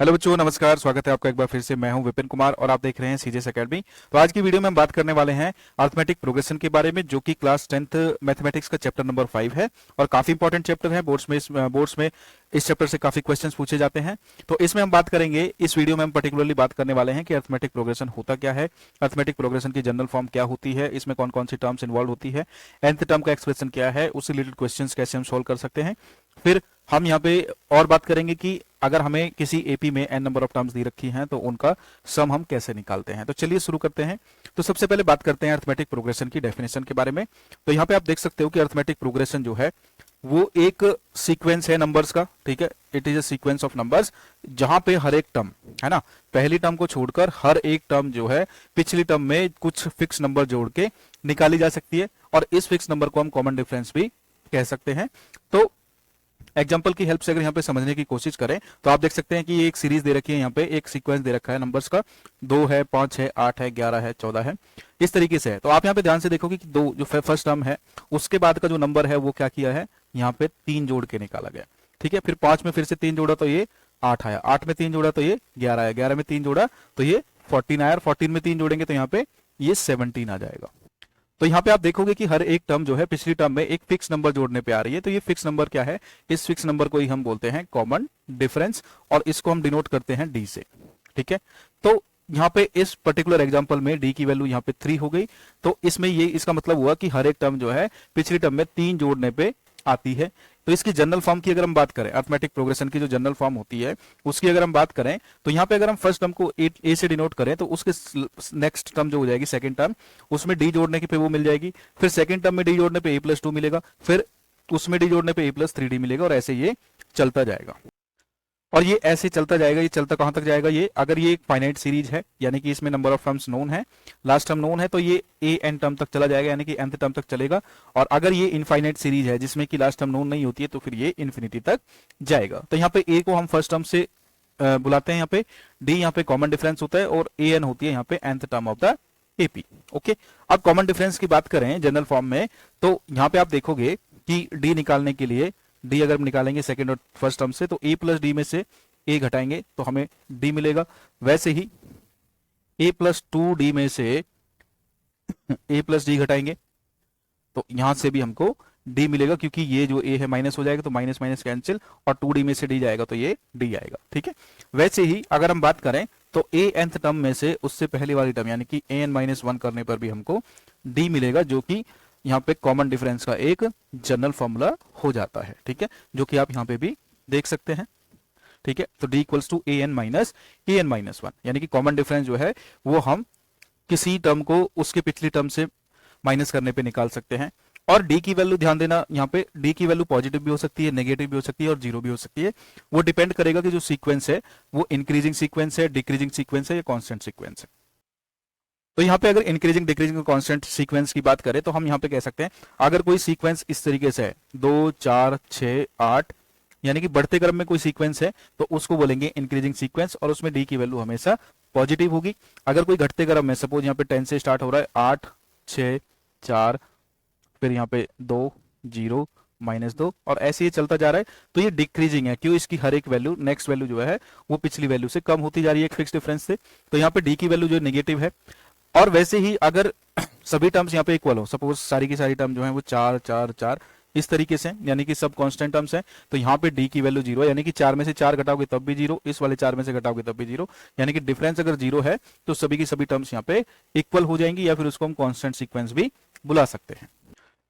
Hello बच्चों, नमस्कार। स्वागत है आपका एक बार फिर से। मैं हूं विपिन कुमार और आप देख रहे हैं सीजेस एकेडमी। तो आज की वीडियो में हम बात करने वाले हैं अरिथमेटिक प्रोग्रेशन के बारे में, जो कि क्लास 10th मैथमेटिक्स का चैप्टर नंबर 5 है और काफी इंपॉर्टेंट चैप्टर है। बोर्ड्स में इस चैप्टर से काफी क्वेश्चंस पूछे जाते हैं। तो इसमें हम बात करेंगे, इस वीडियो में हम पर्टिकुलरली बात करने वाले हैं कि अरिथमेटिक प्रोग्रेशन होता क्या है, अरिथमेटिक प्रोग्रेशन की जनरल फॉर्म क्या होती है, इसमें कौन कौन सी टर्म्स इन्वॉल्व होती है, nth टर्म का एक्सप्रेशन क्या है, उससे रिलेटेड क्वेश्चंस कैसे हम सोल्व कर सकते हैं। फिर हम यहाँ पे और बात करेंगे कि अगर हमें किसी एपी में n नंबर ऑफ टर्म्स दी रखी हैं तो उनका सम हम कैसे निकालते हैं। तो चलिए शुरू करते हैं। तो सबसे पहले बात करते हैं अरिथमेटिक प्रोग्रेशन की डेफिनेशन के बारे में। तो यहाँ पे आप देख सकते हो कि अरिथमेटिक प्रोग्रेशन जो है वो एक सीक्वेंस है नंबर्स का। ठीक है, it is a sequence of numbers, जहां पे हर एक टर्म है ना, पहली टर्म को छोड़कर हर एक टर्म जो है पिछली टर्म में कुछ फिक्स नंबर जोड़ के निकाली जा सकती है, और इस फिक्स नंबर को हम कॉमन डिफरेंस भी कह सकते हैं। तो एग्जाम्पल की हेल्प से अगर यहाँ पे समझने की कोशिश करें तो आप देख सकते हैं कि ये एक सीरीज दे रखी है, यहाँ पे एक सीक्वेंस दे रखा है नंबर्स का, 2 है, 5 है, 8 है, 11 है, 14 है, इस तरीके से है। तो आप यहाँ पे ध्यान से देखोगे कि दो जो फर्स्ट टर्म है उसके बाद का जो नंबर है वो क्या किया है, यहाँ पे 3 जोड़ के निकाला गया। ठीक है, फिर 5 में फिर से 3 जोड़ा तो ये 8 आया, 8 में 3 जोड़ा तो ये 11 आया, 11 में 3 जोड़ा तो ये 14 आया, और 14 में 3 जोड़ेंगे तो यहाँ पे ये 17 आ जाएगा। तो यहाँ पे आप देखोगे कि हर एक टर्म जो है पिछली टर्म में एक फिक्स नंबर जोड़ने पे आ रही है। तो ये फिक्स नंबर क्या है, इस फिक्स नंबर को ही हम बोलते हैं कॉमन डिफरेंस, और इसको हम डिनोट करते हैं डी से। ठीक है, तो यहाँ पे इस पर्टिकुलर एग्जांपल में डी की वैल्यू यहाँ पे 3 हो गई। तो इसमें ये इसका मतलब हुआ कि हर एक टर्म जो है पिछली टर्म में 3 जोड़ने पे आती है। तो इसकी जनरल फॉर्म की अगर हम बात करें, अरिथमेटिक प्रोग्रेशन की जो जनरल फॉर्म होती है उसकी अगर हम बात करें, तो यहाँ पे अगर हम फर्स्ट टर्म को ए से डिनोट करें तो उसके नेक्स्ट टर्म जो हो जाएगी सेकंड टर्म, उसमें डी जोड़ने के पे वो मिल जाएगी, फिर सेकंड टर्म में डी जोड़ने पे a+2 मिलेगा, फिर उसमें डी जोड़ने पे a+3d मिलेगा, और ऐसे ये चलता जाएगा। और ये ऐसे चलता जाएगा। ये चलता कहां तक जाएगा, ये अगर ये एक फाइनाइट सीरीज है यानी कि इसमें नंबर ऑफ टर्म्स नोन है, लास्ट टर्म नोन है, तो ये ए एन टर्म तक चला जाएगा यानी कि nth टर्म तक चलेगा। और अगर ये इनफाइनाइट सीरीज है जिसमें कि लास्ट टर्म नोन नहीं होती है तो फिर ये इन्फिनिटी तक जाएगा। तो यहाँ पे ए को हम फर्स्ट टर्म से बुलाते हैं, यहाँ पे डी यहाँ पे कॉमन डिफरेंस होता है, और ए एन होती है यहाँ पे nth term of the AP. Okay, अब कॉमन डिफरेंस की बात करें जनरल फॉर्म में, तो यहाँ पे आप देखोगे कि डी निकालने के लिए, डी अगर हम निकालेंगे सेकंड और फर्स्ट टर्म से, तो a+d में से a घटाएंगे तो हमें d मिलेगा। वैसे ही a+2d में से a+d घटाएंगे तो यहां से भी हमको d मिलेगा, क्योंकि ये जो a है माइनस हो जाएगा तो माइनस माइनस कैंसिल, और 2d में से d जाएगा तो ये d आएगा। ठीक है, वैसे ही अगर हम बात करें तो a nth टर्म में से उससे पहले वाली टर्म यानी कि an-1 करने पर भी हमको d मिलेगा, जो कि यहाँ पे कॉमन डिफरेंस का एक जनरल फॉर्मूला हो जाता है। ठीक है, जो कि आप यहाँ पे भी देख सकते हैं। ठीक है, तो d इक्वल्स टू an-1 यानी कि कॉमन डिफरेंस जो है वो हम किसी टर्म को उसके पिछली टर्म से माइनस करने पे निकाल सकते हैं। और d की वैल्यू ध्यान देना, यहाँ पे d की वैल्यू पॉजिटिव भी हो सकती है, नेगेटिव भी हो सकती है, और जीरो भी हो सकती है। वो डिपेंड करेगा कि जो सीक्वेंस है वो इंक्रीजिंग सीक्वेंस है, डिक्रीजिंग सीक्वेंस है, या कॉन्स्टेंट सीक्वेंस है। तो यहाँ पे अगर इंक्रीजिंग डिक्रीजिंग कांस्टेंट सीक्वेंस की बात करें तो हम यहाँ पे कह सकते हैं, अगर कोई सीक्वेंस इस तरीके से है 2 4 6 8 यानी कि बढ़ते क्रम में कोई सीक्वेंस है तो उसको बोलेंगे इंक्रीजिंग सीक्वेंस, और उसमें डी की वैल्यू हमेशा पॉजिटिव होगी। अगर कोई घटते क्रम में, सपोज यहाँ पे 10 से स्टार्ट हो रहा है, 8 6 4, फिर यहाँ पे 2 0 -2, और ऐसे ही चलता जा रहा है, तो ये डिक्रीजिंग है। क्यों, इसकी हर एक वैल्यू, नेक्स्ट वैल्यू जो है वो पिछली वैल्यू से कम होती जा रही है एक फिक्स डिफरेंस से। तो यहाँ पे डी की वैल्यू जो नेगेटिव है। और वैसे ही अगर सभी टर्म्स यहाँ पे इक्वल हो, सपोज सारी की सारी टर्म जो है वो 4 4 4 इस तरीके से, यानी कि सब कांस्टेंट टर्म्स हैं, तो यहाँ पे डी की वैल्यू 0 है, यानी कि 4 में से 4 घटाओगे तब भी 0, इस वाले 4 में से घटाओगे तब भी 0, यानी कि डिफरेंस अगर 0 है तो सभी की सभी टर्म्स यहाँ पे इक्वल हो जाएंगी, या फिर उसको हम कांस्टेंट सीक्वेंस भी बुला सकते हैं।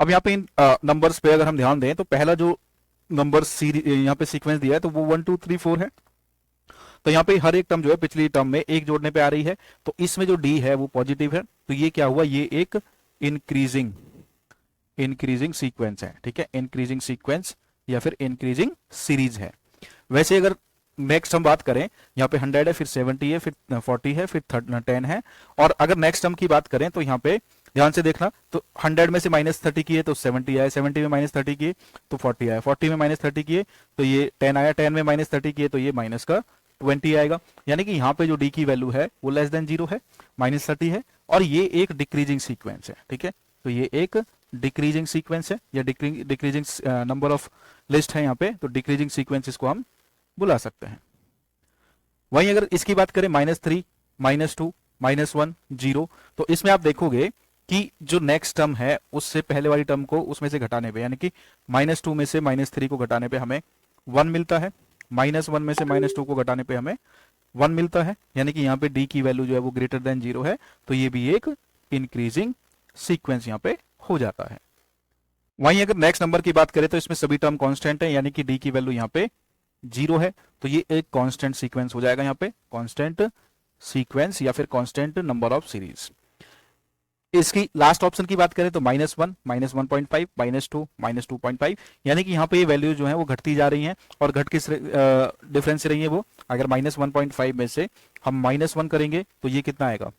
अब यहाँ पे इन नंबर्स पे अगर हम ध्यान दें तो पहला जो नंबर यहाँ पे सीक्वेंस दिया है तो वो 1 2 3 4 है। तो यहाँ पे हर एक टर्म जो है पिछली टर्म में एक जोड़ने पे आ रही है, तो इसमें जो डी है वो पॉजिटिव है, तो ये क्या हुआ, ये एक इंक्रीजिंग सीक्वेंस है। ठीक है, इंक्रीजिंग सीक्वेंस या फिर इंक्रीजिंग सीरीज है। वैसे अगर नेक्स्ट हम बात करें, यहाँ पे 100 है, फिर 70 है, फिर 40 है, फिर 10 है, और अगर नेक्स्ट टर्म की बात करें तो यहाँ पे ध्यान से देखना, तो 100 में से -30 किए तो 70 आया, 70 में -30 किए तो 40 आया, 40 में -30 किए तो ये 10 आया, 10 में -30 किए तो ये माइनस का 20 आएगा। यानी कि यहाँ पे जो डी की वैल्यू है वो लेस देन 0 है, -30 है, और ये एक डिक्रीजिंग सीक्वेंस है। ठीक है, तो ये एक डिक्रीजिंग सीक्वेंस है, या डिक्रीजिंग नंबर ऑफ लिस्ट है यहाँ पे, तो डिक्रीजिंग सीक्वेंस इसको हम बुला सकते हैं। वहीं अगर इसकी बात करें -3, -2, -1, 0, तो इसमें आप देखोगे कि जो नेक्स्ट टर्म है उससे पहले वाली टर्म को उसमें से घटाने पे, यानी कि -2 में से -3 को घटाने पे हमें 1 मिलता है, -1 में से -2 को घटाने पे हमें 1 मिलता है, यानी कि यहाँ पे डी की वैल्यू जो है वो ग्रेटर देन 0 है, तो ये भी एक इंक्रीजिंग सीक्वेंस यहाँ पे हो जाता है। वहीं अगर नेक्स्ट नंबर की बात करें तो इसमें सभी टर्म कांस्टेंट है, यानी कि डी की वैल्यू यहाँ पे 0 है, तो ये एक कांस्टेंट सीक्वेंस हो जाएगा, यहाँ पे कांस्टेंट सीक्वेंस या फिर कांस्टेंट नंबर ऑफ सीरीज। इसकी लास्ट ऑप्शन की बात करें तो -1, -1.5, -2, -2.5, यानी कि यहाँ पे ये वैल्यू जो है वो घटती जा रही हैं, और घट किस डिफरेंस से रही है वो, अगर -1.5 में से हम -1 करेंगे तो ये कितना आएगा,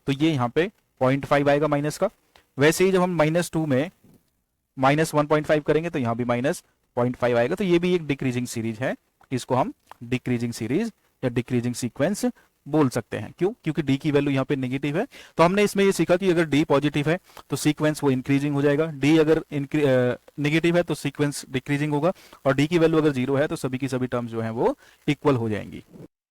तो ये यहाँ पे 0.5 आएगा माइनस का। वैसे ही जब हम -2 में -1.5 करेंगे तो यहाँ भी -0.5 आएगा, तो ये भी एक डिक्रीजिंग सीरीज है, इसको हम डिक्रीजिंग सीरीज या डिक्रीजिंग सीक्वेंस बोल सकते हैं। क्यों? क्योंकि डी की वैल्यू यहाँ पे नेगेटिव है, तो हमने इसमें ये सीखा कि अगर डी पॉजिटिव है तो सीक्वेंस वो इंक्रीजिंग हो जाएगा, डी अगर नेगेटिव है तो सीक्वेंस डिक्रीजिंग होगा, और डी की वैल्यू अगर 0 है तो सभी की सभी टर्म्स जो है वो इक्वल हो जाएंगी।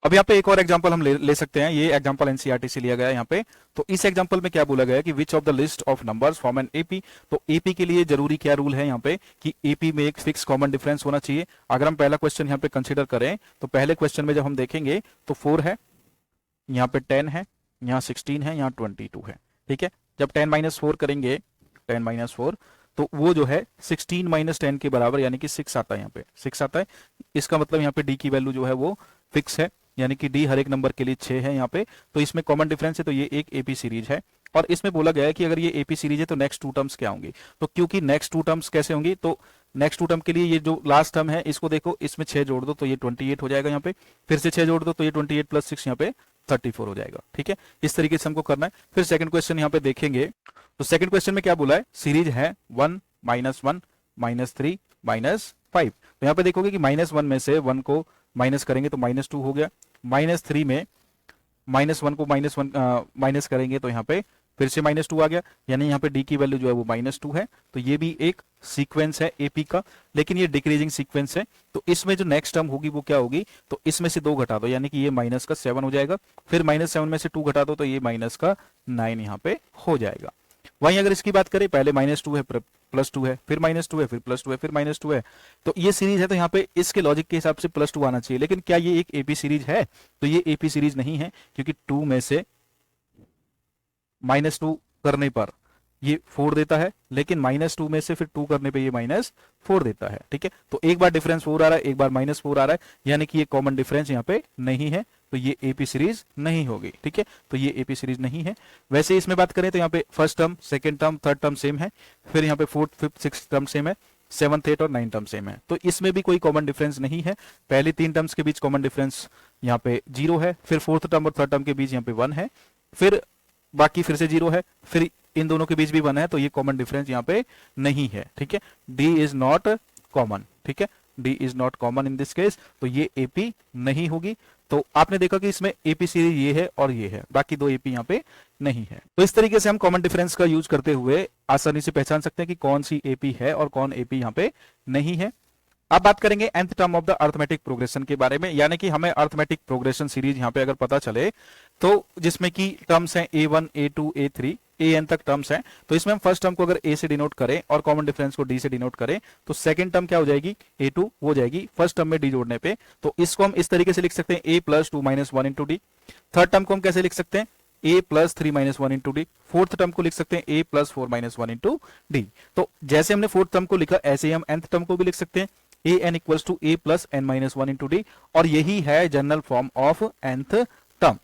अब यहाँ पे एक और एग्जांपल हम ले सकते हैं, ये एग्जांपल एनसीईआरटी से लिया गया है यहाँ पे। तो इस एग्जांपल में क्या बोला गया है कि which of the list of numbers form an AP. तो एपी के लिए जरूरी क्या रूल है यहाँ पे कि एपी में एक फिक्स कॉमन डिफरेंस होना चाहिए। अगर हम पहला क्वेश्चन यहाँ पे कंसिडर करें तो पहले क्वेश्चन में जब हम देखेंगे तो 4 है, यहाँ पे 10 है, यहाँ 16 है, यहाँ 22 है, ठीक है। जब 10 - 4 करेंगे, 10 - 4, तो वो जो है 16 - 10 के बराबर, यानी कि 6 आता है, यहाँ पे 6 आता है। इसका मतलब यहाँ पे डी की वैल्यू जो है वो फिक्स है, यानी कि डी हर एक नंबर के लिए 6 है यहाँ पे, तो इसमें कॉमन डिफरेंस है, तो ये एक एपी सीरीज है। और इसमें बोला गया है कि अगर ये एपी सीरीज है तो नेक्स्ट 2 टर्म्स क्या होंगी, तो क्योंकि नेक्स्ट 2 टर्म्स कैसे होंगी, तो नेक्स्ट 2 टर्म के लिए ये जो लास्ट टर्म है इसको देखो, इसमें 6 जोड़ दो तो ये 28 हो जाएगा यहाँ पे, फिर से 6 जोड़ दो तो ये 28 + 6 यहाँ पे 34 हो जाएगा, ठीक है। इस तरीके से हमको करना है। फिर सेकंड क्वेश्चन यहाँ पे देखेंगे, तो सेकंड क्वेश्चन में क्या बोला है, सीरीज है 1, -1, -3, -5। तो यहाँ पे देखोगे कि -1 में से 1 को माइनस करेंगे तो -2 हो गया, -3 में -1 को माइनस करेंगे तो यहाँ पे फिर से -2 आ गया, यानी यहाँ पे डी की वैल्यू जो है वो -2 है। तो ये भी एक सीक्वेंस है एपी का, लेकिन ये डिक्रीजिंग सीक्वेंस है। तो इसमें जो नेक्स्ट टर्म होगी वो क्या होगी, तो इसमें से 2 घटा दो, यानी कि ये -7 हो जाएगा, फिर -7 में से 2 घटा दो तो ये -9 यहाँ पे हो जाएगा। वहीं अगर इसकी बात करें, पहले -2 है, +2 है, फिर -2 है, फिर +2 है, फिर -2 है, तो ये सीरीज है, तो यहाँ पे इसके लॉजिक के हिसाब से +2 आना चाहिए। लेकिन क्या ये एक एपी सीरीज है, तो ये एपी सीरीज नहीं है, क्योंकि 2 में से -2 करने पर ये 4 देता है, लेकिन -2 में से फिर 2 करने पे ये -4 देता है, ठीक है। तो एक बार डिफरेंस 4 आ रहा है, एक बार -4 आ रहा है, यानी कि ये कॉमन डिफरेंस यहाँ पे नहीं है, तो ये एपी सीरीज नहीं होगी, ठीक है। तो ये एपी सीरीज नहीं है। वैसे इसमें बात करें तो यहाँ पे first term, second term, third term same है, फिर यहाँ पे 4th, 5th, 6th term same है, 7th, 8th और 9th टर्म सेम है, तो इसमें भी कोई कॉमन डिफरेंस नहीं है। पहले 3 टर्म्स के बीच कॉमन डिफरेंस यहाँ पे 0 है, फिर 4th टर्म और 3rd टर्म के बीच यहाँ पे 1 है, फिर बाकी फिर से 0 है, फिर इन दोनों के बीच भी 1 है, तो ये कॉमन डिफरेंस यहाँ पे नहीं है, ठीक है। डी इज नॉट कॉमन, ठीक है, D is not common in this case, तो ये एपी नहीं होगी। तो आपने देखा कि इसमें एपी सीरीज ये है और ये है, बाकी 2 एपी यहाँ पे नहीं है। तो इस तरीके से हम कॉमन डिफरेंस का यूज करते हुए आसानी से पहचान सकते हैं कि कौन सी एपी है और कौन एपी यहाँ पे नहीं है। अब बात करेंगे nth term of the arithmetic progression के बारे में, यानी कि हमें अर्थमेटिक प्रोग्रेशन सीरीज यहाँ पे अगर पता चले, तो जिसमें की टर्म्स हैं a1, a2, a3, an तक टर्म्स हैं, तो इसमें हम फर्स्ट टर्म को अगर a से डिनोट करें और कॉमन डिफरेंस को d से डिनोट करें, तो सेकंड टर्म क्या हो जाएगी, a2 हो जाएगी फर्स्ट टर्म में d जोड़ने पे। तो इसको हम इस तरीके से लिख सकते हैं a + 2 - 1 × d। थर्ड टर्म को हम कैसे लिख सकते हैं, a + 3 - 1 × d। फोर्थ टर्म को लिख सकते हैं a + 4 - 1 × d। तो जैसे हमने फोर्थ टर्म को लिखा, ऐसे ही हम nth टर्म को भी लिख सकते हैं, an = a + n - 1 × d, और यही है general form of nth term,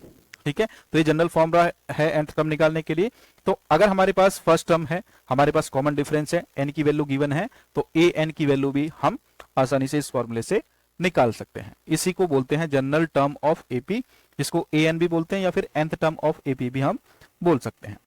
ठीक है। तो ये जनरल फॉर्म है nth टर्म निकालने के लिए। तो अगर हमारे पास फर्स्ट टर्म है, हमारे पास कॉमन डिफरेंस है, n की वैल्यू गिवन है, तो an की वैल्यू भी हम आसानी से इस फॉर्मूले से निकाल सकते हैं। इसी को बोलते हैं जनरल टर्म ऑफ एपी, जिसको an भी बोलते हैं, या फिर nth टर्म ऑफ एपी भी हम बोल सकते हैं।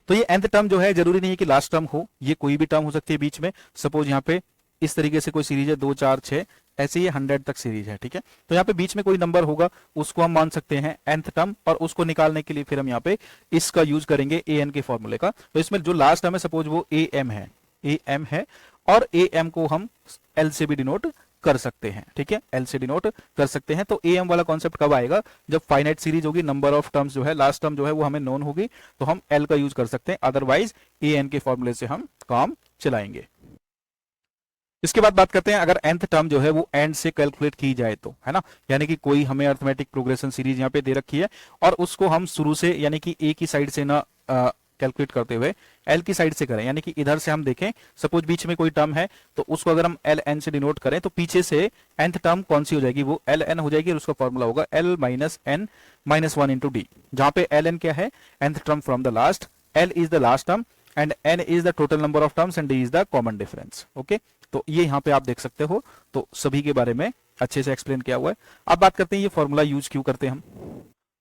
तो ये nth टर्म जो है जरूरी नहीं है कि लास्ट टर्म हो, ये कोई भी टर्म हो सकती है बीच में। सपोज यहाँ पे इस तरीके से कोई सीरीज है 2, 4, 6, ऐसे ये 100 तक सीरीज है, ठीक है। तो यहाँ पे बीच में कोई नंबर होगा, उसको हम मान सकते हैं nth टर्म, और उसको निकालने के लिए फिर हम यहाँ पे इसका यूज करेंगे an के फॉर्मूले का। तो इसमें जो लास्ट टर्म है, सपोज वो am है, और am को हम l से भी डिनोट कर सकते हैं, ठीक है, एल से डिनोट कर सकते हैं। तो ए एम वाला कॉन्सेप्ट कब आएगा, जब फाइनाइट सीरीज होगी, नंबर ऑफ टर्म्स जो है, लास्ट टर्म जो है वो हमें नोन होगी, तो हम एल का यूज कर सकते हैं, अदरवाइज ए एन के फॉर्मूले से हम काम चलाएंगे। इसके बाद बात करते हैं अगर nth टर्म जो है वो एंड से कैलकुलेट की जाए तो, है ना, यानी कि कोई हमें अर्थमेटिक प्रोग्रेशन सीरीज यहाँ पे दे रखी है और उसको हम शुरू से यानी कि ए की साइड से ना कैलकुलेट करते हुए एल की साइड से करें, यानी कि इधर से हम देखें, सपोज बीच में कोई टर्म है तो उसको अगर हम एल एन से डिनोट करें तो पीछे से nth टर्म कौन सी हो जाएगी, वो एल एन हो जाएगी और उसका फॉर्मूला होगा L minus N minus one into D, जहां पे एल एन क्या है, nth term from the last, L is the last term and N is the total number of terms and D is the common difference. Okay, तो ये यहाँ पे आप देख सकते हो, तो सभी के बारे में अच्छे से एक्सप्लेन किया हुआ है। अब बात करते हैं ये फॉर्मूला यूज क्यों करते हैं हम।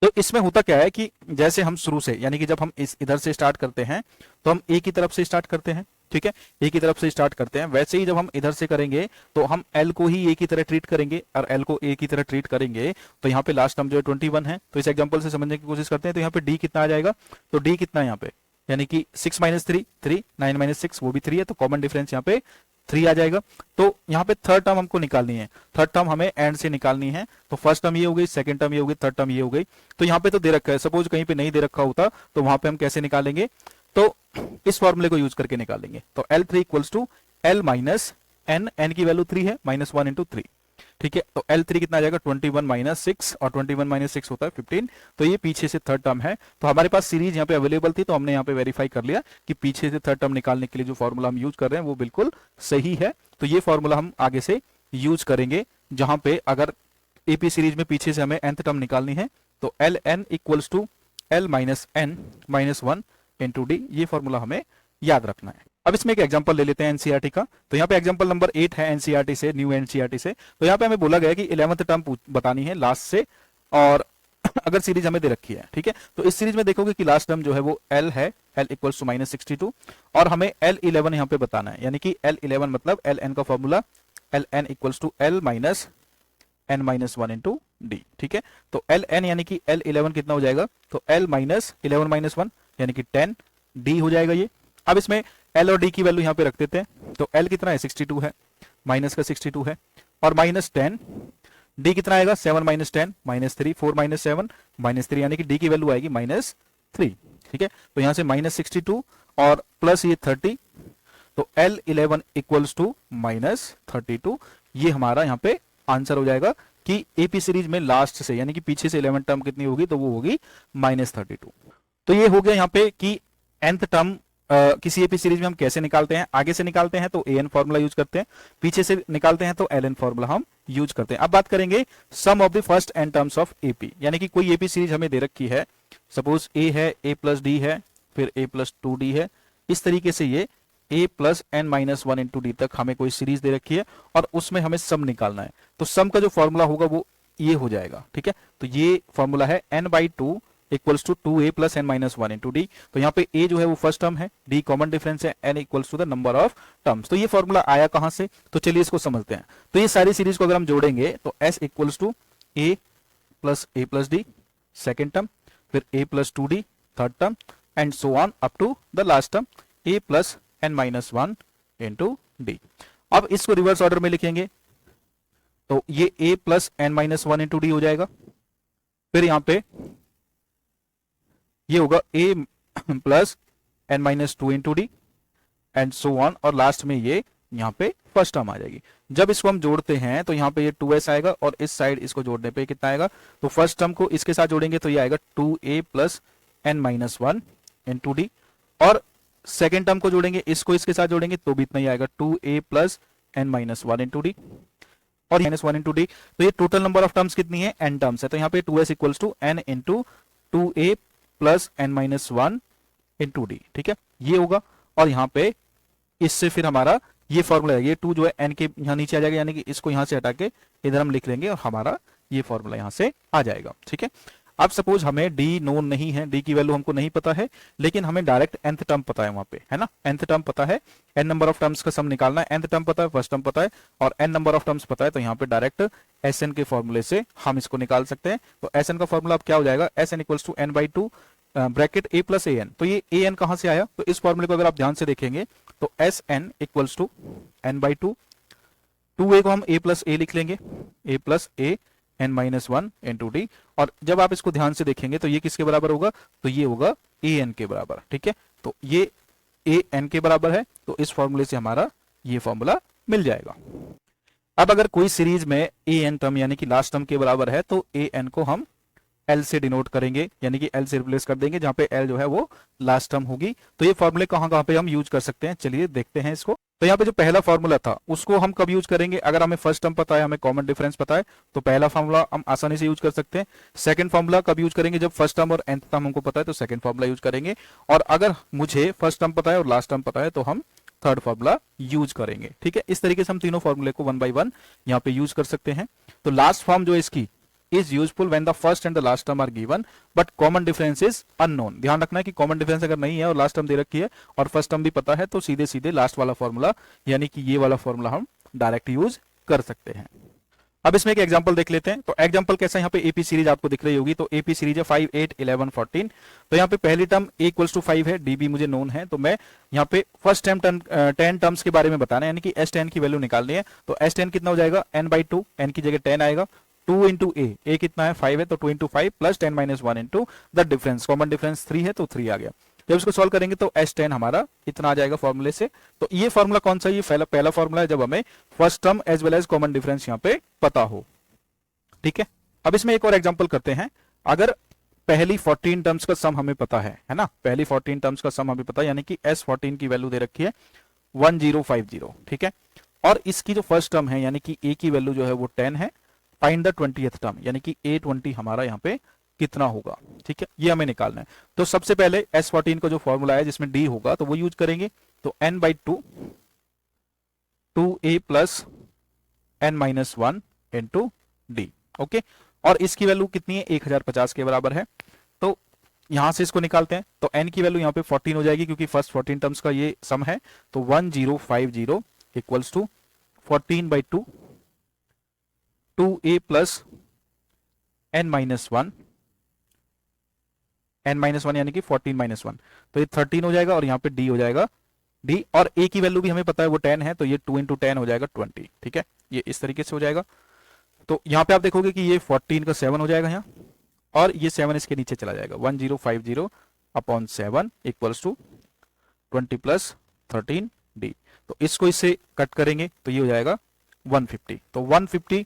तो इसमें होता क्या है कि जैसे हम शुरू से, यानी कि जब हम इस इधर से स्टार्ट करते हैं तो हम ए की तरफ से स्टार्ट करते हैं, ठीक है, ए की तरफ से स्टार्ट करते हैं, वैसे ही जब हम इधर से करेंगे तो हम एल को ही ए की तरह ट्रीट करेंगे और एल को ए की तरह ट्रीट करेंगे, तो यहाँ पे लास्ट टर्म जो है 21 है, तो इस एग्जांपल से समझने की कोशिश करते हैं। तो यहाँ पे डी कितना आ जाएगा, तो डी कितना है यहाँ पे, यानी कि 6 माइनस 3 3, 9 माइनस 6 वो भी 3 है, तो कॉमन डिफरेंस यहाँ पे 3 आ जाएगा। तो यहाँ पे थर्ड टर्म हमको निकालनी है, थर्ड टर्म हमें एंड से निकालनी है, तो फर्स्ट टर्म ये हो गई, सेकंड टर्म ये हो गई, थर्ड टर्म ये हो गई। तो यहाँ पे तो दे रखा है, सपोज कहीं पे नहीं दे रखा होता तो वहां पे हम कैसे निकालेंगे, तो इस फॉर्मूले को यूज करके निकालेंगे। तो L3 equals to L minus N, N की वैल्यू 3 है, माइनस 1 इंटू 3, ठीक है। तो L3 कितना आ जाएगा, 21 माइनस 6 और 21 माइनस 6 होता है 15, तो ये पीछे से थर्ड टर्म है। तो हमारे पास सीरीज यहाँ पे अवेलेबल थी, तो हमने यहाँ पे वेरीफाई कर लिया कि पीछे से थर्ड टर्म निकालने के लिए जो फॉर्मूला हम यूज कर रहे हैं वो बिल्कुल सही है। तो ये फॉर्मूला हम आगे से यूज करेंगे, जहां पे अगर एपी सीरीज में पीछे से हमें nth टर्म निकालनी है तो L N equals to L minus N minus 1 into D, ये फॉर्मूला हमें याद रखना है। अब इसमें एक एग्जांपल ले लेते हैं एनसीईआरटी का। तो यहाँ पे एग्जांपल नंबर 8 है एनसीईआरटी से, न्यू एनसीईआरटी से। तो यहाँ पे हमें बोला गया है कि 11th टर्म बतानी है लास्ट से, और अगर सीरीज हमें दे रखी है, ठीक है। तो इस सीरीज में देखोगे कि लास्ट टर्म जो है वो एल है, एल इक्वल्स टू माइनस 62, और हमें L11 यहाँ पे बताना है, यानी कि L11 मतलब एल एन का formula L N equals to L minus N minus 1 into D, ठीक है। तो एल एन यानी कि L11 कितना हो जाएगा, तो एल माइनस 11 माइनस 1 यानी कि 10 डी हो जाएगा ये। अब इसमें एल और डी की वैल्यू यहाँ पे रख देते हैं। तो एल कितना है, 62 है, माइनस का 62 है, और माइनस 10, डी कितना आएगा, 7 माइनस 10 माइनस 3, 4 माइनस 7 माइनस 3, यानी कि डी की वैल्यू आएगी माइनस 3, ठीक है। तो यहाँ से माइनस 62 और प्लस ये 30, तो L11 इक्वल्स टू माइनस 32, ये हमारा यहाँ पे आंसर हो जाएगा कि एपी सीरीज में लास्ट से यानी कि पीछे से 11 टर्म कितनी होगी, तो वो होगी माइनस 32। तो ये हो गया यहाँ पे कि nth टर्म किसी एपी सीरीज में हम कैसे निकालते हैं। आगे से निकालते हैं तो an फॉर्मूला यूज करते हैं, पीछे से निकालते हैं तो ln फॉर्मूला हम यूज करते हैं। अब बात करेंगे sum of the first n terms of AP, यानी कि कोई एपी सीरीज हमें दे रखी है, सपोज a है, a प्लस डी है, फिर a प्लस 2d है, इस तरीके से ये a plus N minus 1 into D तक हमें कोई सीरीज दे रखी है और उसमें हमें सम निकालना है। तो सम का जो फॉर्मूला होगा वो ये हो जाएगा, ठीक है। तो ये फॉर्मूला है n/2 equals to 2a plus N minus 1 into D. तो यहाँ पे a जो है वो फर्स्ट टर्म है, d कॉमन डिफरेंस है, n equals to the number of terms. तो ये फॉर्मूला आया कहां से, तो चलिए इसको समझते हैं। तो ये सारी सीरीज को अगर हम जोड़ेंगे तो s equals to a plus D second term, फिर a plus 2d third term, and so on up to the last term a plus N minus 1 into D. अब इसको रिवर्स ऑर्डर में लिखेंगे तो ये a plus N minus 1 into D हो जाएगा, फिर यहां पे ये होगा a plus N minus 2 into D and so on, और लास्ट में ये यहाँ पे फर्स्ट टर्म आ जाएगी। जब इसको हम जोड़ते हैं तो यहाँ पे ये 2s आएगा और इस साइड इसको जोड़ने पे कितना आएगा, तो फर्स्ट टर्म को इसके साथ जोड़ेंगे तो ये आएगा 2a plus N minus 1 into D, और सेकेंड टर्म को जोड़ेंगे इसको इसके साथ जोड़ेंगे तो भी इतना ही आएगा 2a plus N minus 1 into D और माइनस 1 इंटू डी। तो ये टोटल नंबर ऑफ टर्म्स कितनी है, n टर्म्स है। तो यहाँ पे 2s equals to n into 2a plus N minus 1 into D, ठीक है, ये होगा। और यहाँ पे इससे फिर हमारा ये फॉर्मूला है, ये 2 जो है n के यहाँ नीचे आ जाएगा, यानी कि इसको यहाँ से हटा के इधर हम लिख लेंगे और हमारा ये फॉर्मूला यहाँ से आ जाएगा, ठीक है। अब सपोज हमें d नोन नहीं है, d की वैल्यू हमको नहीं पता है, लेकिन हमें डायरेक्ट nth टर्म पता है वहां पे, है ना, nth टर्म पता है, n नंबर ऑफ टर्म्स का सम निकालना है, nth टर्म पता है, फर्स्ट टर्म पता है और n नंबर ऑफ टर्म्स पता है, तो यहाँ पे डायरेक्ट Sn के फॉर्मूले से हम इसको निकाल सकते हैं। तो Sn का फॉर्मूला अब क्या हो जाएगा, Sn equals to n/2 bracket a plus an। तो ये an कहां से आया, तो इस फॉर्मूले को अगर आप ध्यान से देखेंगे तो Sn equals to n/2 2a को हम a प्लस ए लिख लेंगे, a plus A n minus one into D. और जब आप इसको ध्यान से देखेंगे तो ये किसके बराबर होगा, तो ये होगा ए एन के बराबर। ठीक है, तो ये ए एन के बराबर है, तो इस फॉर्मूले से हमारा ये फॉर्मूला मिल जाएगा। अब अगर कोई सीरीज में ए एन टर्म यानी कि लास्ट टर्म के बराबर है तो ए एन को हम एल से डिनोट करेंगे, यानी कि एल से रिप्लेस कर देंगे, जहां पे एल जो है वो लास्ट टर्म होगी। तो ये फॉर्मूले कहां कहां पे हम यूज कर सकते हैं, चलिए देखते हैं इसको। तो यहाँ पे जो पहला फॉर्मूला था उसको हम कब यूज करेंगे, अगर हमें फर्स्ट टर्म पता है, हमें कॉमन डिफरेंस पता है, तो पहला फॉर्मूला हम आसानी से यूज कर सकते हैं। सेकंड फॉर्मूला कब यूज करेंगे, जब फर्स्ट टर्म और nth टर्म हमको पता है तो सेकंड फॉर्मूला यूज करेंगे। और अगर मुझे फर्स्ट टर्म पता है और लास्ट टर्म पता है तो हम थर्ड फॉर्मूला यूज करेंगे। ठीक है, इस तरीके से हम तीनों फॉर्मूले को वन बाय वन यहाँ पे यूज कर सकते हैं। तो लास्ट फॉर्म जो है इसकी is useful when the first and the last term are given but common difference is unknown। ध्यान रखना है कि कॉमन डिफरेंस अगर नहीं है और लास्ट टर्म दे रखी है और फर्स्ट टर्म भी पता है तो सीधे सीधे लास्ट वाला फॉर्मूला यानी कि ये वाला फॉर्मूला हम डायरेक्ट यूज कर सकते हैं। अब इसमें एक एग्जांपल देख लेते हैं। तो एग्जांपल कैसा, यहाँ पे एपी सीरीज आपको दिख रही होगी, तो एपी सीरीज है 5 8 11 14। तो यहाँ पे पहली टर्म a इक्वल्स टू 5 है, डीबी मुझे नोन है, तो मैं यहाँ पे फर्स्ट टाइम 10 टर्म्स के बारे में बताना है, यानी कि S10 की वैल्यू निकालनी है। तो S10 कितना हो जाएगा, n/2, n की जगह 10 आएगा, 2 इंटू ए कितना है 5 है, तो 2 into 5 plus 10 minus 1 into the difference, common difference 3 है तो 3 आ गया। जब इसको सॉल्व करेंगे तो S10 हमारा इतना आ जाएगा फॉर्मूले से। तो ये फॉर्मूला कौन सा, ये पहला फॉर्मूला है जब हमें first term as well as common difference यहाँ पे पता हो। ठीक है, अब इसमें एक और एग्जांपल करते हैं। अगर पहली 14 टर्म्स का सम हमें पता है ना, पहली 14 टर्म्स का सम हमें पता है, यानी कि S14 की वैल्यू दे रखी है 1050। ठीक है, और इसकी जो फर्स्ट टर्म है यानी कि a की वैल्यू जो है वो 10 है, फाइंड द 20th टर्म यानी कि A20 हमारा यहाँ पे कितना होगा। ठीक है, ये हमें निकालना है। तो सबसे पहले S14 का जो फॉर्मूला है जिसमें d होगा तो वो यूज करेंगे। तो n/2 2a plus n-1 into D. Okay, और इसकी वैल्यू कितनी है, 1050 के बराबर है। तो यहां से इसको निकालते हैं, तो n की वैल्यू यहाँ पे 14 हो जाएगी क्योंकि फर्स्ट 14 टर्म्स का ये सम है। तो 1050 equals to 14/2 2a plus n-1 यानी कि 14-1, तो ये 13 हो जाएगा और यहाँ पे d हो जाएगा d, और a की वैल्यू भी हमें पता है वो 10 है, तो ये 2 इंटू 10 हो जाएगा 20। ठीक है, ये इस तरीके से हो जाएगा। तो यहाँ पे आप देखोगे कि ये 14 का 7 हो जाएगा यहाँ, और ये 7 इसके नीचे चला जाएगा, 1050 upon 7 equals to 20 plus 13 D. तो इसको इससे कट करेंगे तो ये हो जाएगा 150। तो 150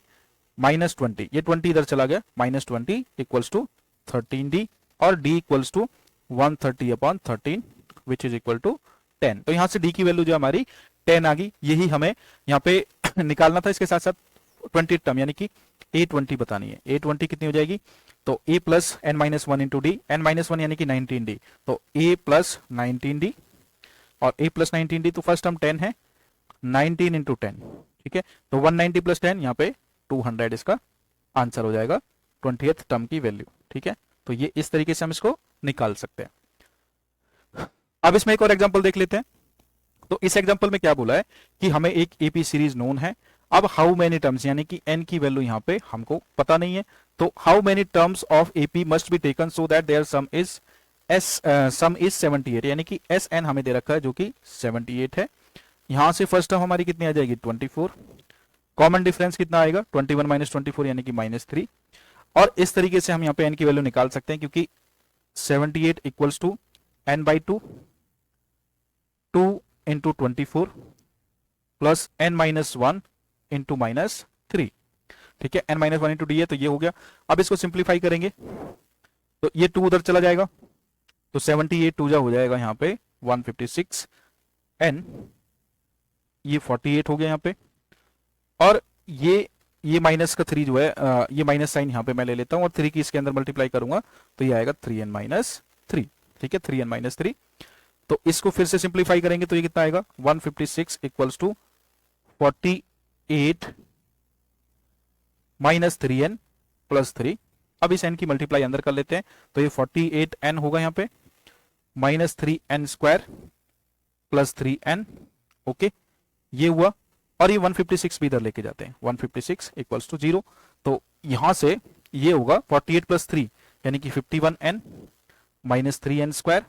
माइनस 20, ये 20 इधर चला गया, माइनस 20 इक्वल्स टू 13 डी, और D equals to 130 upon 13 which is equal to 10। तो यहाँ से डी की वैल्यू जो हमारी 10 आ गई, यही हमें यहाँ पे निकालना था। इसके साथ साथ 20 टर्म यानी कि A20 बतानी है। A20 कितनी हो जाएगी, तो a plus n-1 into D, n-1 यानी कि 19d, तो a प्लस 19d, और a प्लस 19d तो फर्स्ट टर्म 10 है, 19 इंटू 10। ठीक है, तो 190 प्लस 10 यहाँ पे 200 इसका आंसर हो जाएगा 20th टर्म की वैल्यू। ठीक है, तो ये इस तरीके से हम इसको निकाल सकते हैं। अब इसमें एक और एग्जांपल देख लेते हैं। तो इस एग्जांपल में क्या बोला है कि हमें एक एपी सीरीज नोन है। अब हाउ मेनी टर्म्स यानी कि n की वैल्यू यहाँ पे हमको पता नहीं है, तो how many terms of AP must be taken so that their sum is 78, यानी कि Sn हमें दे रखा है जो कि 78 है। यहां से फर्स्ट टर्म हमारी कितनी आ जाएगी 24, कॉमन डिफरेंस कितना आएगा 21 माइनस 24 यानी कि -3। और इस तरीके से हम यहाँ पे n की वैल्यू निकाल सकते हैं, क्योंकि 78 equals to n/2 2 into 24 plus n-1 into -3। ठीक है, n-1 इंटू डी है, तो ये हो गया। अब इसको सिंप्लीफाई करेंगे तो ये 2 उधर चला जाएगा, तो 78 2 जा हो जाएगा यहाँ पे 156, n ये 48 हो गया यहाँ पे, और ये माइनस का 3 जो है ये माइनस साइन यहाँ पे मैं ले लेता हूँ और 3 की इसके अंदर मल्टीप्लाई करूंगा तो ये आएगा 3n-3। ठीक है, 3n-3। तो इसको फिर से सिंप्लीफाई करेंगे तो ये कितना आएगा 156 equals to 48 minus 3n plus 3। अब इस n की मल्टीप्लाई अंदर कर लेते हैं, तो ये 48n होगा यहाँ पे, minus 3n square plus 3n। Okay, ये हुआ, और ये 156 भी इधर लेके जाते हैं, 156 इक्वल्स टू 0। तो यहां से ये होगा 48 प्लस 3 यानी कि 51n minus 3n square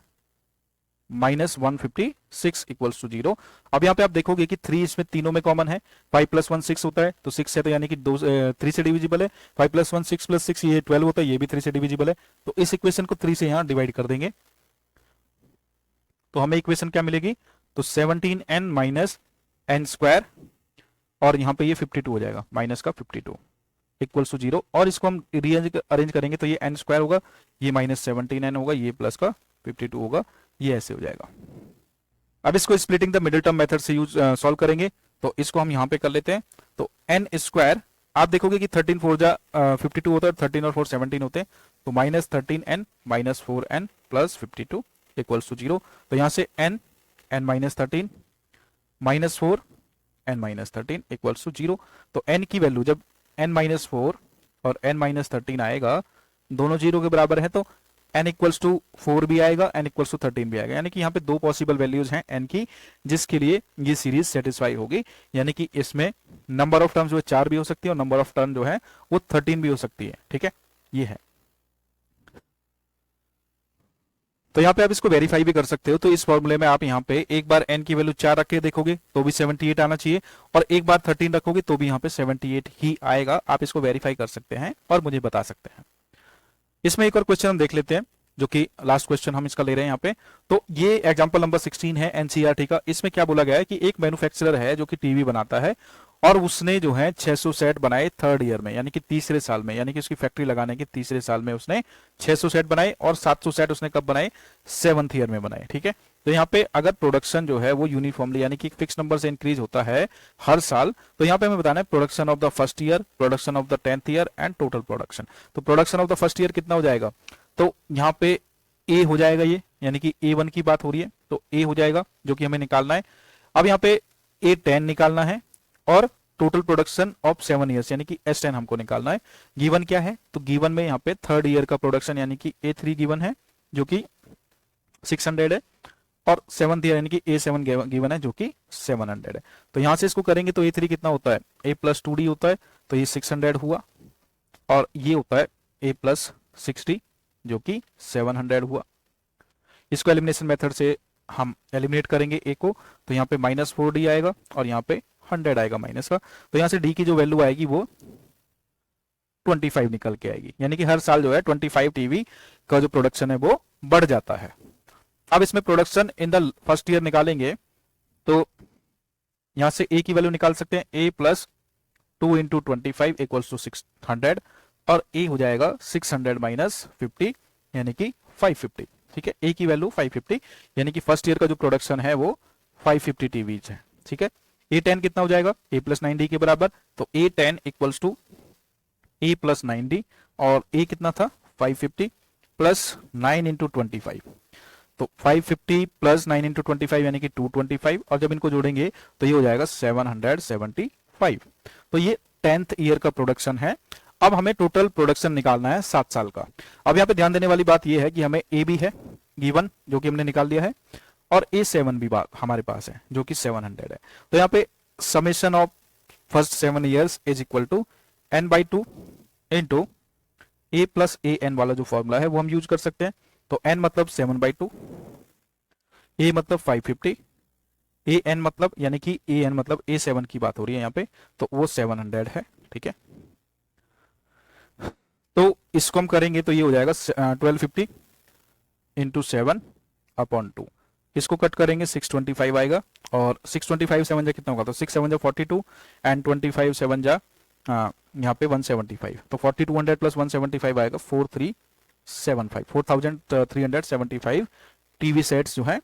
minus 156 equals to 0। अब यहाँ पे आप देखोगे कि 3 इसमें तीनों में कॉमन है, 5 प्लस 1 6 होता है, तो 6 है तो यानी कि 3 से डिविजिबल है। 5 प्लस 1 6 प्लस 6 ये 12 होता है, ये भी 3 से डिविजिबल है। तो इस इक्वेशन को 3 से यहाँ डिवाइड कर देंगे तो हमें इक्वेशन क्या मिलेगी, तो 17n माइनस एन स्क्वायर, और यहाँ पे ये 52 हो जाएगा, माइनस का 52 इक्वल्स टू 0। और इसको हम अरेंज करेंगे तो ये एन स्क्वायर होगा, ये माइनस 17n होगा, ये प्लस का 52 होगा, ये ऐसे हो जाएगा। अब इसको splitting the middle term method से यूज सॉल्व करेंगे, तो इसको हम यहाँ पे कर लेते हैं। तो एन स्क्वायर, आप देखोगे कि 13 4 जा 52 होता है, 13 और 4 17 होते हैं, तो minus 13n minus 4n plus 52 equals to 0। तो यहाँ से n minus 13 minus 4 n minus 13 equals to 0। तो n की वैल्यू जब n माइनस 4 और n माइनस 13 आएगा, दोनों 0 के बराबर है, तो n इक्वल्स टू 4 भी आएगा, n इक्वल्स टू 13 भी आएगा, यानी कि यहाँ पे दो पॉसिबल वैल्यूज हैं n की, जिसके लिए ये सीरीज सेटिस्फाई होगी। यानी कि इसमें नंबर ऑफ टर्म्स जो है 4 भी हो सकती है और नंबर ऑफ टर्म जो है वो 13 भी हो सकती है। ठीक है, ये है। तो यहाँ पे आप इसको वेरीफाई भी कर सकते हो। तो इस फॉर्मूले में आप यहाँ पे एक बार n की वैल्यू 4 रख के देखोगे तो भी 78 आना चाहिए, और एक बार 13 रखोगे तो भी यहाँ पे 78 ही आएगा। आप इसको वेरीफाई कर सकते हैं और मुझे बता सकते हैं। इसमें एक और क्वेश्चन हम देख लेते हैं, जो कि लास्ट क्वेश्चन हम इसका ले रहे हैं यहाँ पे। तो ये एग्जांपल नंबर 16 है एनसीईआरटी का। इसमें क्या बोला गया है कि एक मैन्युफैक्चरर है जो कि टीवी बनाता है, और उसने जो है 600 सेट बनाए थर्ड ईयर में, यानी कि तीसरे साल में, यानी कि उसकी फैक्ट्री लगाने के तीसरे साल में उसने 600 सेट बनाए, और 700 सेट उसने कब बनाए, 7th ईयर में बनाए। ठीक है, तो यहाँ पे अगर प्रोडक्शन जो है वो यूनिफॉर्मली यानी कि फिक्स नंबर से इंक्रीज होता है हर साल, तो यहाँ पे हमें बताना है production of the first year, production of the 10th year and total production. तो production of the first year कितना हो जाएगा, तो यहाँ पे ए हो जाएगा, ये यानी कि A1 की बात हो रही है, तो ए हो जाएगा जो कि हमें निकालना है। अब यहाँ पे A10 निकालना है, और टोटल प्रोडक्शन ऑफ 7 ईयर्स यानी कि S10 हमको निकालना है। गिवन क्या है, तो गिवन में यहाँ पे थर्ड ईयर का प्रोडक्शन यानी कि A3 गिवन है जो कि 600 है, और 7th ईयर यानी कि A7 गिवन है जो कि 700 है। तो यहां से इसको करेंगे तो A3 कितना होता है, A प्लस 2D होता है, तो ये 600 हुआ, और ये होता है A प्लस 60 जो कि 700 हुआ। इसको एलिमिनेशन मेथड से हम एलिमिनेट करेंगे A को, तो यहाँ पे माइनस 4D आएगा और यहाँ पे 100 आएगा माइनस का। तो यहाँ से D की जो वैल्यू आएगी वो 25 निकल के आएगी, यानी कि हर साल जो है 25 टीवी का जो प्रोडक्शन है वो बढ़ जाता है। अब इसमें production in the first year निकालेंगे, तो यहां से A की वैल्यू निकाल सकते हैं, A plus 2 into 25 equals to 600, और A हो जाएगा 600 माइनस 50 यानी कि 550। ठीक है, A की वैल्यू 550 यानी कि फर्स्ट ईयर का जो प्रोडक्शन है वो 550 टीवीज है। ठीक है, A10 कितना हो जाएगा, A प्लस 9D के बराबर, तो A10 equals to A plus 9D, और A कितना था 550 प्लस 9 इंटू 25, तो 550 प्लस 9 इंटू 25 यानी कि 225, और जब इनको जोड़ेंगे तो ये हो जाएगा 775। तो ये 10th ईयर का प्रोडक्शन है। अब हमें टोटल प्रोडक्शन निकालना है 7 साल का। अब यहाँ पे ध्यान देने वाली बात ये है कि हमें A भी है गिवन जो कि हमने निकाल दिया है, और A7 भी हमारे पास है जो कि 700 है। तो यहाँ पे summation of first 7 years is equal to n/2 into A plus AN वाला जो फॉर्मूला है वो हम यूज कर सकते हैं। तो n मतलब 7/2, A मतलब 550, AN मतलब यानी कि AN मतलब A7 की बात हो रही है यहाँ पे, तो वो 700 है। ठीक है, तो इसको हम करेंगे तो ये हो जाएगा 1250 इंटू 7/2। इसको कट करेंगे 625 आएगा, और 625 7 जा कितना होगा, तो 6 7 जा 42 एंड 25 7 जा यहाँ पे 175, तो 4200 प्लस 175 आएगा 4375 टीवी सेट्स जो है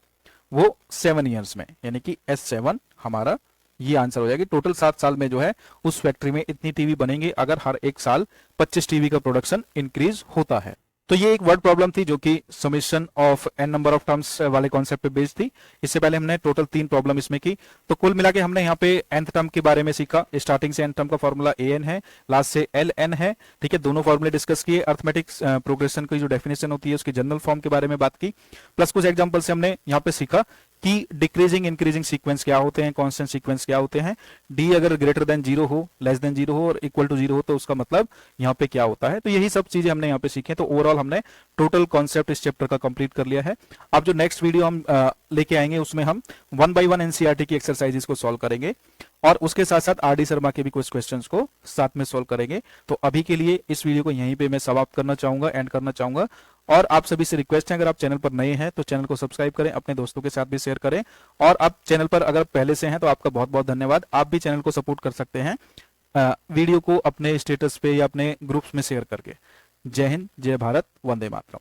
वो 7 ईयर्स में, यानी कि S7 हमारा ये आंसर हो जाएगा। टोटल 7 साल में जो है उस फैक्ट्री में इतनी टीवी बनेंगे अगर हर एक साल 25 टीवी का प्रोडक्शन इंक्रीज होता है। तो ये एक वर्ड प्रॉब्लम थी जो कि summation of n number of terms वाले कॉन्सेप्ट पे बेस्ड थी। इससे पहले हमने टोटल 3 प्रॉब्लम इसमें की। तो कुल मिला के हमने यहाँ पे nth टर्म के बारे में सीखा। स्टार्टिंग से nth टर्म का फॉर्मूला an है, लास्ट से ln है। ठीक है, दोनों फॉर्मूले डिस्कस किए। अर्थमेटिक प्रोग्रेशन की जो डेफिनेशन होती है उसकी जनरल फॉर्म के बारे में बात की, प्लस कुछ एग्जाम्पल से हमने यहाँ पे सीखा कि डिक्रीजिंग इंक्रीजिंग सीक्वेंस क्या होते हैं, कांस्टेंट सीक्वेंस क्या होते हैं, डी अगर ग्रेटर देन 0 हो, लेस देन 0 हो और इक्वल टू 0 हो तो उसका मतलब यहाँ पे क्या होता है। तो यही सब चीजें हमने यहाँ पे सीखे। तो ओवरऑल हमने टोटल कॉन्सेप्ट इस चैप्टर का कंप्लीट कर लिया है। अब जो नेक्स्ट वीडियो हम लेके आएंगे उसमें हम 1 by 1 एनसीईआरटी की एक्सरसाइजेस को सॉल्व करेंगे और उसके साथ साथ आर डी शर्मा के भी कुछ क्वेश्चंस को साथ में सॉल्व करेंगे। तो अभी के लिए इस वीडियो को यहीं पे मैं समाप्त करना चाहूंगा, एंड करना चाहूंगा। और आप सभी से रिक्वेस्ट है, अगर आप चैनल पर नए हैं तो चैनल को सब्सक्राइब करें, अपने दोस्तों के साथ भी शेयर करें। और आप चैनल पर अगर पहले से हैं तो आपका बहुत बहुत धन्यवाद। आप भी चैनल को सपोर्ट कर सकते हैं वीडियो को अपने स्टेटस पे या अपने ग्रुप्स में शेयर करके। जय हिंद, जय भारत, वंदे मातरम।